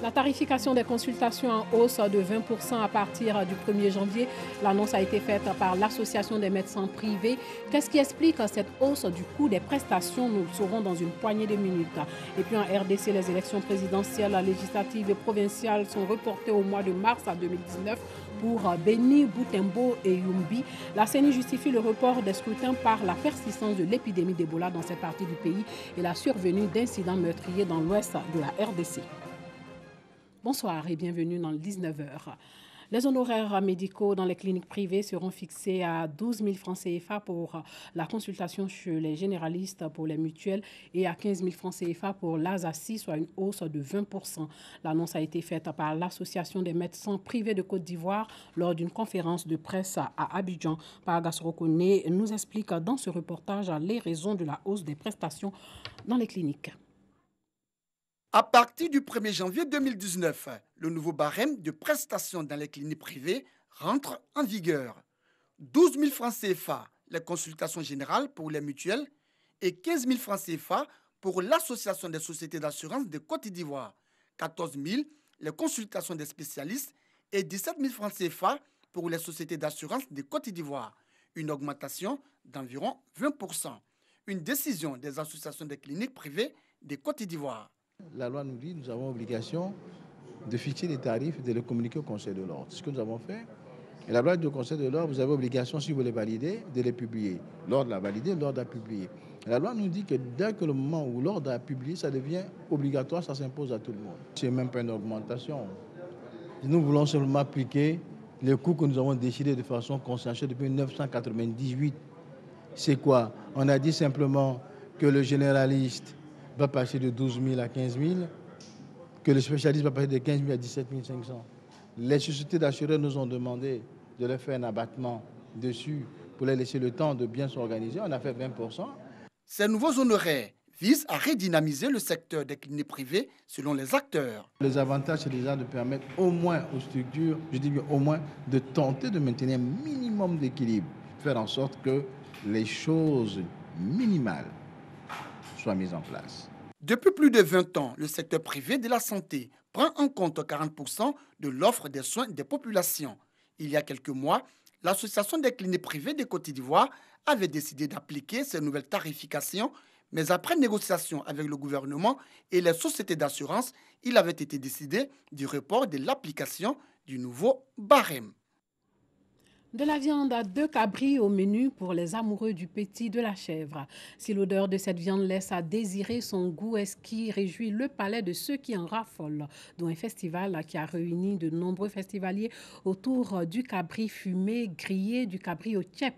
La tarification des consultations en hausse de 20% à partir du 1er janvier. L'annonce a été faite par l'Association des médecins privés. Qu'est-ce qui explique cette hausse du coût des prestations? Nous le saurons dans une poignée de minutes. Et puis en RDC, les élections présidentielles, législatives et provinciales sont reportées au mois de mars 2019 pour Beni, Butembo et Yumbi. La CENI justifie le report des scrutins par la persistance de l'épidémie d'Ebola dans cette partie du pays et la survenue d'incidents meurtriers dans l'ouest de la RDC. Bonsoir et bienvenue dans le 19h. Les honoraires médicaux dans les cliniques privées seront fixés à 12 000 francs CFA pour la consultation chez les généralistes pour les mutuelles et à 15 000 francs CFA pour l'ASACI, soit une hausse de 20%. L'annonce a été faite par l'Association des médecins privés de Côte d'Ivoire lors d'une conférence de presse à Abidjan. Paragas Rokone nous explique dans ce reportage les raisons de la hausse des prestations dans les cliniques. À partir du 1er janvier 2019, le nouveau barème de prestations dans les cliniques privées rentre en vigueur. 12 000 francs CFA les consultations générales pour les mutuelles et 15 000 francs CFA pour l'Association des sociétés d'assurance de Côte d'Ivoire, 14 000 les consultations des spécialistes et 17 000 francs CFA pour les sociétés d'assurance de Côte d'Ivoire, une augmentation d'environ 20%. Une décision des associations des cliniques privées de Côte d'Ivoire. La loi nous dit que nous avons obligation de fixer les tarifs et de les communiquer au Conseil de l'ordre. C'est ce que nous avons fait. Et la loi du Conseil de l'ordre, vous avez obligation, si vous les validez, de les publier. L'ordre l'a validé, l'ordre a publié. La loi nous dit que dès que le moment où l'ordre a publié, ça devient obligatoire, ça s'impose à tout le monde. Ce n'est même pas une augmentation. Nous voulons seulement appliquer les coûts que nous avons décidés de façon consensuelle depuis 1998. C'est quoi? On a dit simplement que le généraliste va passer de 12 000 à 15 000, que le spécialiste va passer de 15 000 à 17 500. Les sociétés d'assureurs nous ont demandé de leur faire un abattement dessus pour les laisser le temps de bien s'organiser. On a fait 20%. Ces nouveaux honoraires visent à redynamiser le secteur des cliniques privées selon les acteurs. Les avantages, c'est déjà de permettre au moins aux structures, je dis bien au moins, de tenter de maintenir un minimum d'équilibre, faire en sorte que les choses minimales soient mises en place. Depuis plus de 20 ans, le secteur privé de la santé prend en compte 40% de l'offre des soins des populations. Il y a quelques mois, l'Association des cliniques privées de Côte d'Ivoire avait décidé d'appliquer ces nouvelles tarifications, mais après négociation avec le gouvernement et les sociétés d'assurance, il avait été décidé du report de l'application du nouveau barème. De la viande à 2 cabris au menu pour les amoureux du petit de la chèvre. Si l'odeur de cette viande laisse à désirer, son goût est ce qui réjouit le palais de ceux qui en raffolent, dont un festival qui a réuni de nombreux festivaliers autour du cabri fumé, grillé, du cabri au tchèp.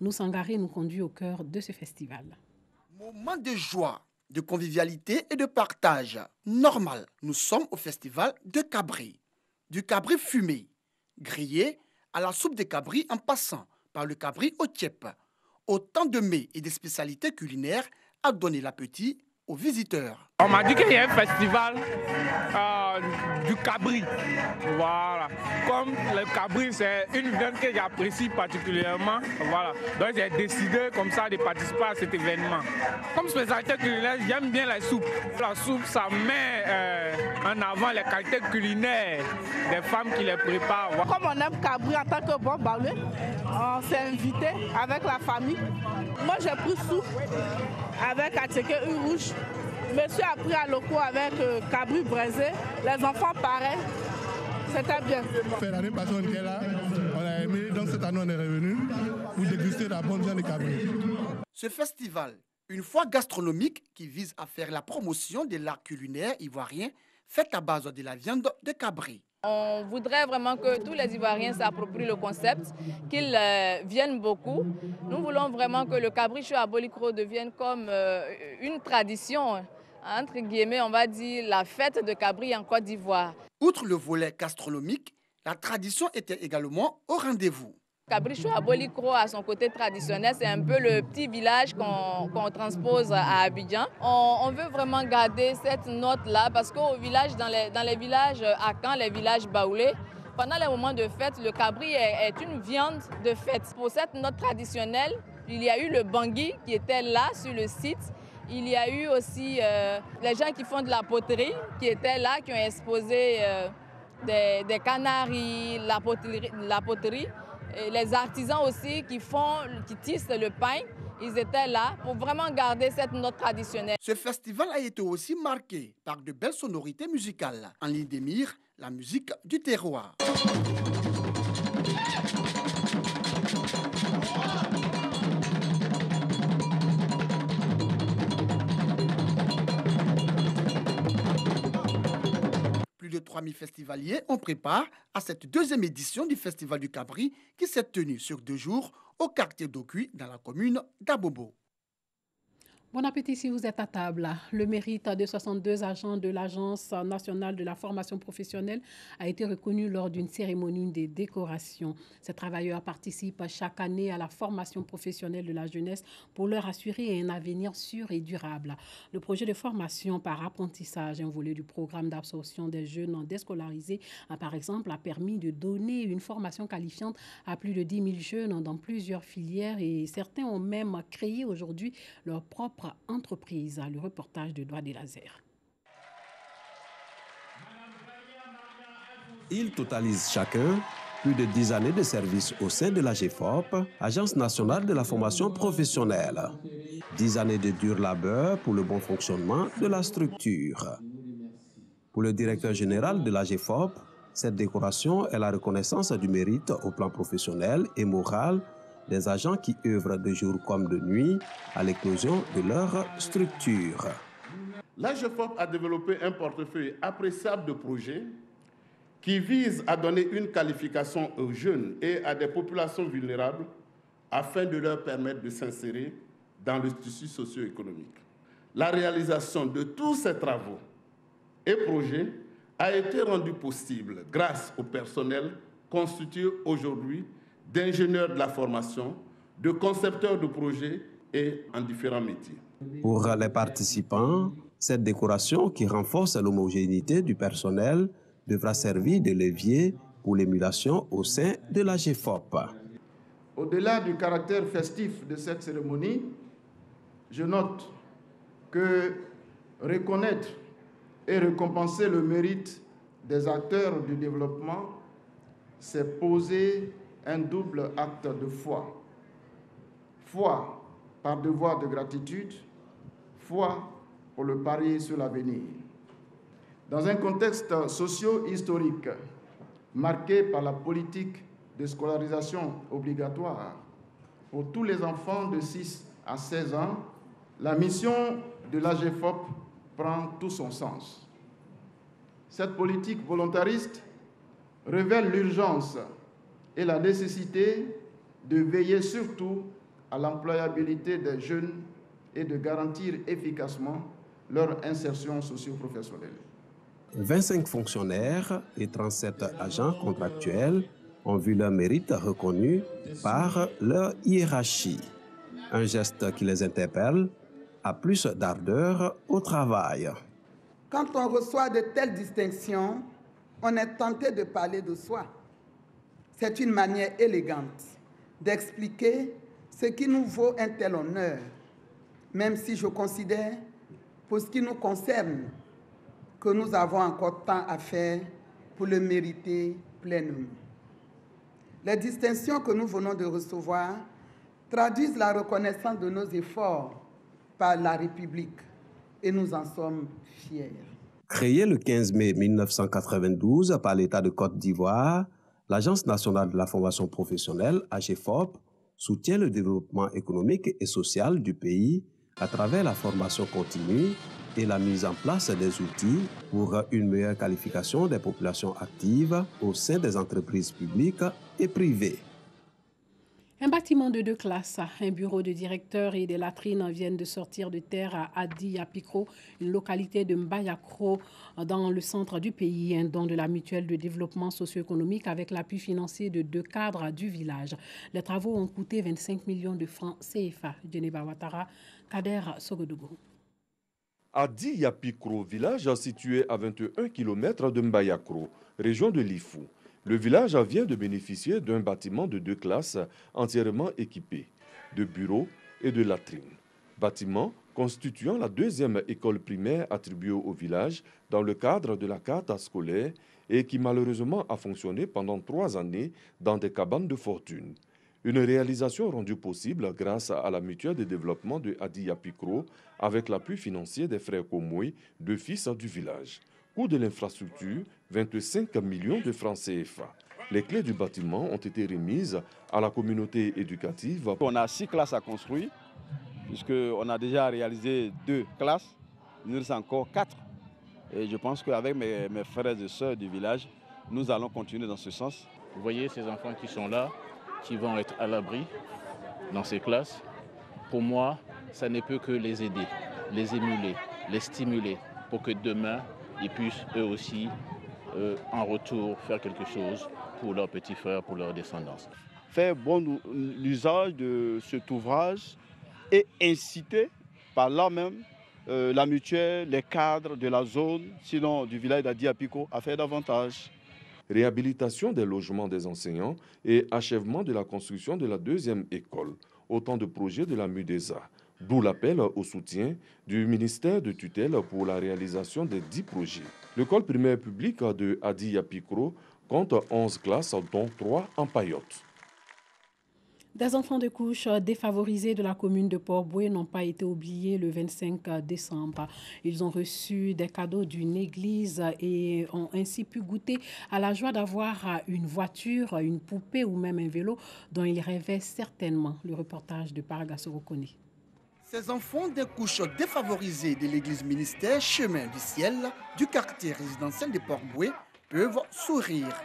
Nous Sangaré nous conduit au cœur de ce festival. Moment de joie, de convivialité et de partage. Normal, nous sommes au festival de cabri. Du cabri fumé, grillé, à la soupe de cabri en passant par le cabri au tchèp. Autant de mets et de spécialités culinaires à donner l'appétit aux visiteurs. On m'a dit qu'il y a un festival du cabri. Voilà. Comme le cabri, c'est une viande que j'apprécie particulièrement. Voilà. Donc j'ai décidé comme ça de participer à cet événement. Comme spécialité culinaire, j'aime bien la soupe. La soupe, ça met en avant les qualités culinaires des femmes qui les préparent. Voilà. Comme on aime cabri en tant que bon baoulé, on s'est invité avec la famille. Moi, j'ai pris soupe avec attiqué rouge. Monsieur a pris à locaux avec cabri braisé. Les enfants, pareil. C'était bien. L'année passée, on était là. On a aimé. Donc cette année, on est revenu pour déguster la bonne viande de cabri. Ce festival, une foire gastronomique qui vise à faire la promotion de l'art culinaire ivoirien, fait à base de la viande de cabri. On voudrait vraiment que tous les Ivoiriens s'approprient le concept, qu'ils viennent beaucoup. Nous voulons vraiment que le cabri chaud à Bolikro devienne comme une tradition, entre guillemets, on va dire, la fête de cabri en Côte d'Ivoire. Outre le volet gastronomique, la tradition était également au rendez-vous. Cabri-Chou à Bolikro, à son côté traditionnel, c'est un peu le petit village qu'on transpose à Abidjan. On veut vraiment garder cette note-là parce qu'au village, dans les villages à Caen, les villages baoulés, pendant les moments de fête, le cabri est une viande de fête. Pour cette note traditionnelle, il y a eu le bangui qui était là sur le site Il y a eu aussi les gens qui font de la poterie qui étaient là, qui ont exposé des canaries, la poterie. Et les artisans aussi qui tissent le pain, ils étaient là pour vraiment garder cette note traditionnelle. Ce festival a été aussi marqué par de belles sonorités musicales. En ligne des mires, la musique du terroir. Plus de 3000 festivaliers ont pris part à cette deuxième édition du Festival du Cabri qui s'est tenue sur 2 jours au quartier d'Okuy dans la commune d'Abobo. Bon appétit si vous êtes à table. Le mérite de 62 agents de l'Agence nationale de la formation professionnelle a été reconnu lors d'une cérémonie de décoration. Ces travailleurs participent chaque année à la formation professionnelle de la jeunesse pour leur assurer un avenir sûr et durable. Le projet de formation par apprentissage, un volet du programme d'absorption des jeunes déscolarisés, par exemple, a permis de donner une formation qualifiante à plus de 10 000 jeunes dans plusieurs filières et certains ont même créé aujourd'hui leur propre entreprise. Le reportage de Doigt des Laser. Ils totalisent chacun plus de 10 années de service au sein de l'AGEFOP, Agence nationale de la formation professionnelle. 10 années de dur labeur pour le bon fonctionnement de la structure. Pour le directeur général de l'AGEFOP, cette décoration est la reconnaissance du mérite au plan professionnel et moral des agents qui œuvrent de jour comme de nuit à l'éclosion de leur structure. L'AGEFOP a développé un portefeuille appréciable de projets qui visent à donner une qualification aux jeunes et à des populations vulnérables afin de leur permettre de s'insérer dans le tissu socio-économique. La réalisation de tous ces travaux et projets a été rendue possible grâce au personnel constitué aujourd'hui d'ingénieurs de la formation, de concepteurs de projets et en différents métiers. Pour les participants, cette décoration qui renforce l'homogénéité du personnel devra servir de levier pour l'émulation au sein de l'AGEFOP. Au-delà du caractère festif de cette cérémonie, je note que reconnaître et récompenser le mérite des acteurs du développement, c'est poser un double acte de foi. Foi par devoir de gratitude, foi pour le pari sur l'avenir. Dans un contexte socio-historique marqué par la politique de scolarisation obligatoire pour tous les enfants de 6 à 16 ans, la mission de l'AGEFOP prend tout son sens. Cette politique volontariste révèle l'urgence et la nécessité de veiller surtout à l'employabilité des jeunes et de garantir efficacement leur insertion socio-professionnelle. 25 fonctionnaires et 37 agents contractuels ont vu leur mérite reconnu par leur hiérarchie. Un geste qui les interpelle à plus d'ardeur au travail. Quand on reçoit de telles distinctions, on est tenté de parler de soi. C'est une manière élégante d'expliquer ce qui nous vaut un tel honneur, même si je considère, pour ce qui nous concerne, que nous avons encore tant à faire pour le mériter pleinement. Les distinctions que nous venons de recevoir traduisent la reconnaissance de nos efforts par la République et nous en sommes fiers. Créée le 15 mai 1992 par l'État de Côte d'Ivoire, l'Agence nationale de la formation professionnelle, AGEFOP, soutient le développement économique et social du pays à travers la formation continue et la mise en place des outils pour une meilleure qualification des populations actives au sein des entreprises publiques et privées. Un bâtiment de 2 classes, un bureau de directeur et des latrines viennent de sortir de terre à Adi-Yapikro, une localité de Mbayakro dans le centre du pays, un don de la mutuelle de développement socio-économique avec l'appui financier de 2 cadres du village. Les travaux ont coûté 25 millions de francs CFA. Djeneba Ouattara, Kader Sogodougou. Adi-Yapikro, village situé à 21 km de Mbayakro, région de Lifou. Le village vient de bénéficier d'un bâtiment de 2 classes entièrement équipé, de bureaux et de latrines. bâtiment constituant la deuxième école primaire attribuée au village dans le cadre de la carte scolaire et qui malheureusement a fonctionné pendant 3 années dans des cabanes de fortune. Une réalisation rendue possible grâce à la mutuelle de développement de Adi Yapikro avec l'appui financier des frères Komoui, deux fils du village. Coût de l'infrastructure, 25 millions de francs CFA. Les clés du bâtiment ont été remises à la communauté éducative. On a 6 classes à construire, puisqu'on a déjà réalisé 2 classes, il nous reste encore 4. Et je pense qu'avec mes frères et sœurs du village, nous allons continuer dans ce sens. Vous voyez ces enfants qui sont là, qui vont être à l'abri dans ces classes. Pour moi, ça ne peut que les aider, les émuler, les stimuler pour que demain, ils puissent eux aussi, en retour, faire quelque chose pour leurs petits frères, pour leur descendance. Faire bon usage de cet ouvrage et inciter par là même la mutuelle, les cadres de la zone, sinon du village d'Adi Yapikro, à faire davantage. Réhabilitation des logements des enseignants et achèvement de la construction de la deuxième école. Autant de projets de la MUDESA. D'où l'appel au soutien du ministère de tutelle pour la réalisation des 10 projets. L'école primaire publique de Adi Yapikro compte 11 classes, dont 3 en Payotte. Des enfants de couches défavorisés de la commune de Port-Bouët n'ont pas été oubliés le 25 décembre. Ils ont reçu des cadeaux d'une église et ont ainsi pu goûter à la joie d'avoir une voiture, une poupée ou même un vélo dont ils rêvaient certainement. Le reportage de Paraga Sorokone. Ces enfants des couches défavorisées de l'église ministère Chemin du Ciel du quartier résidentiel de Port-Bouët peuvent sourire.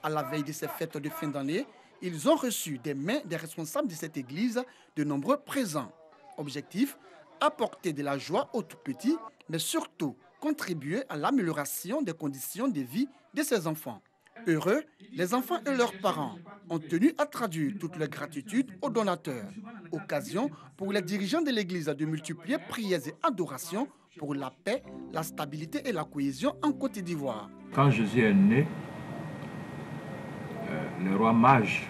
À la veille de ces fêtes de fin d'année, ils ont reçu des mains des responsables de cette église de nombreux présents. Objectif, apporter de la joie aux tout-petits, mais surtout contribuer à l'amélioration des conditions de vie de ces enfants. Heureux, les enfants et leurs parents ont tenu à traduire toute leur gratitude aux donateurs. Occasion pour les dirigeants de l'église de multiplier prières et adorations pour la paix, la stabilité et la cohésion en Côte d'Ivoire. Quand Jésus est né, le roi mage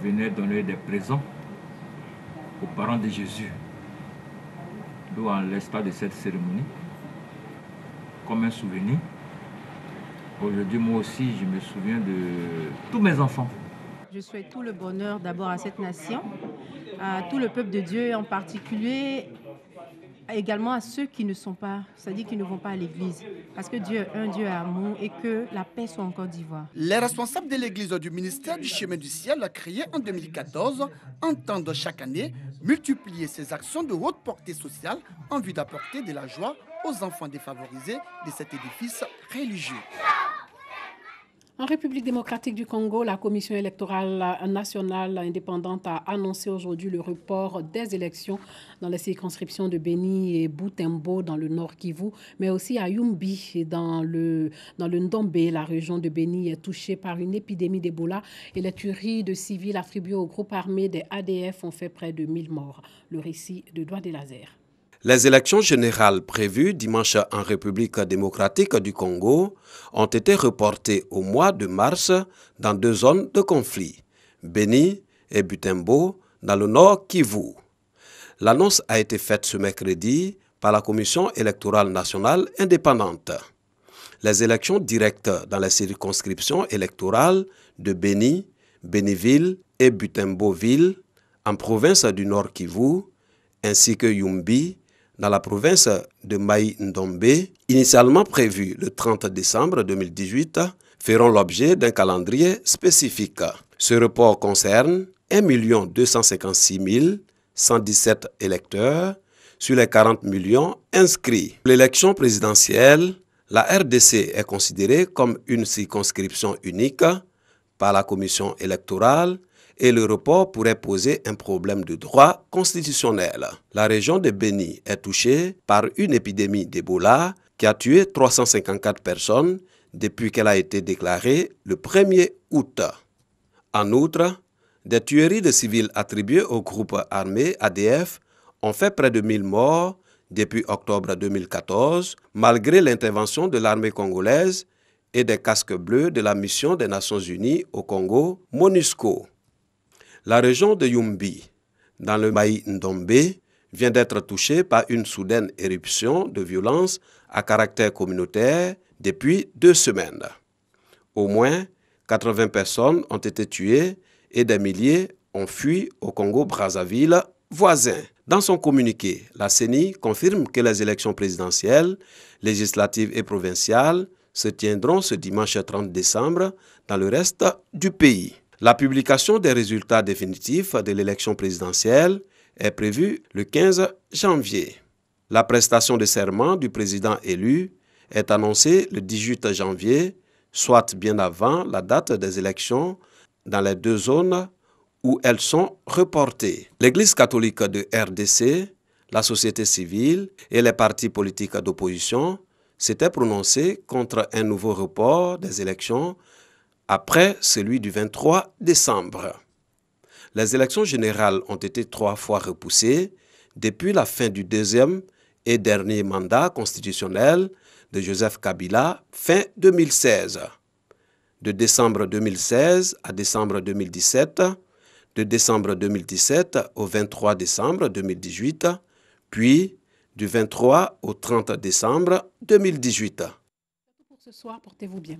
venait donner des présents aux parents de Jésus. D'où en l'espace de cette cérémonie, comme un souvenir, aujourd'hui moi aussi je me souviens de tous mes enfants. Je souhaite tout le bonheur d'abord à cette nation, à tout le peuple de Dieu en particulier, également à ceux qui ne sont pas, c'est-à-dire qui ne vont pas à l'église. Parce que Dieu est un Dieu amour et que la paix soit en Côte d'Ivoire. Les responsables de l'église du ministère du Chemin du Ciel, créé en 2014, entendent chaque année multiplier ces actions de haute portée sociale en vue d'apporter de la joie aux enfants défavorisés de cet édifice religieux. En République démocratique du Congo, la Commission électorale nationale indépendante a annoncé aujourd'hui le report des élections dans les circonscriptions de Beni et Butembo dans le Nord Kivu, mais aussi à Yumbi dans le Ndombe. La région de Beni est touchée par une épidémie d'Ebola et les tueries de civils attribuées au groupe armé des ADF ont fait près de 1000 morts. Le récit de Doigt des Lasers. Les élections générales prévues dimanche en République démocratique du Congo ont été reportées au mois de mars dans 2 zones de conflit, Beni et Butembo, dans le nord Kivu. L'annonce a été faite ce mercredi par la Commission électorale nationale indépendante. Les élections directes dans les circonscriptions électorales de Beni, Beniville et Butembo-Ville, en province du nord Kivu, ainsi que Yumbi, dans la province de Mai-Ndombe, initialement prévues le 30 décembre 2018, feront l'objet d'un calendrier spécifique. Ce report concerne 1 256 117 électeurs sur les 40 millions inscrits. Pour l'élection présidentielle, la RDC est considérée comme une circonscription unique par la Commission électorale et le report pourrait poser un problème de droit constitutionnel. La région de Beni est touchée par une épidémie d'Ebola qui a tué 354 personnes depuis qu'elle a été déclarée le 1er août. En outre, des tueries de civils attribuées au groupe armé ADF ont fait près de 1000 morts depuis octobre 2014, malgré l'intervention de l'armée congolaise et des casques bleus de la mission des Nations Unies au Congo, MONUSCO. La région de Yumbi, dans le Maï Ndombe, vient d'être touché par une soudaine éruption de violence à caractère communautaire depuis 2 semaines. Au moins 80 personnes ont été tuées et des milliers ont fui au Congo-Brazzaville voisin. Dans son communiqué, la CENI confirme que les élections présidentielles, législatives et provinciales se tiendront ce dimanche 30 décembre dans le reste du pays. La publication des résultats définitifs de l'élection présidentielle est prévue le 15 janvier. La prestation de serment du président élu est annoncée le 18 janvier, soit bien avant la date des élections dans les 2 zones où elles sont reportées. L'Église catholique de RDC, la société civile et les partis politiques d'opposition s'étaient prononcés contre un nouveau report des élections après celui du 23 décembre. Les élections générales ont été 3 fois repoussées depuis la fin du 2e et dernier mandat constitutionnel de Joseph Kabila fin 2016. De décembre 2016 à décembre 2017, de décembre 2017 au 23 décembre 2018, puis du 23 au 30 décembre 2018. Pour ce soir, portez-vous bien.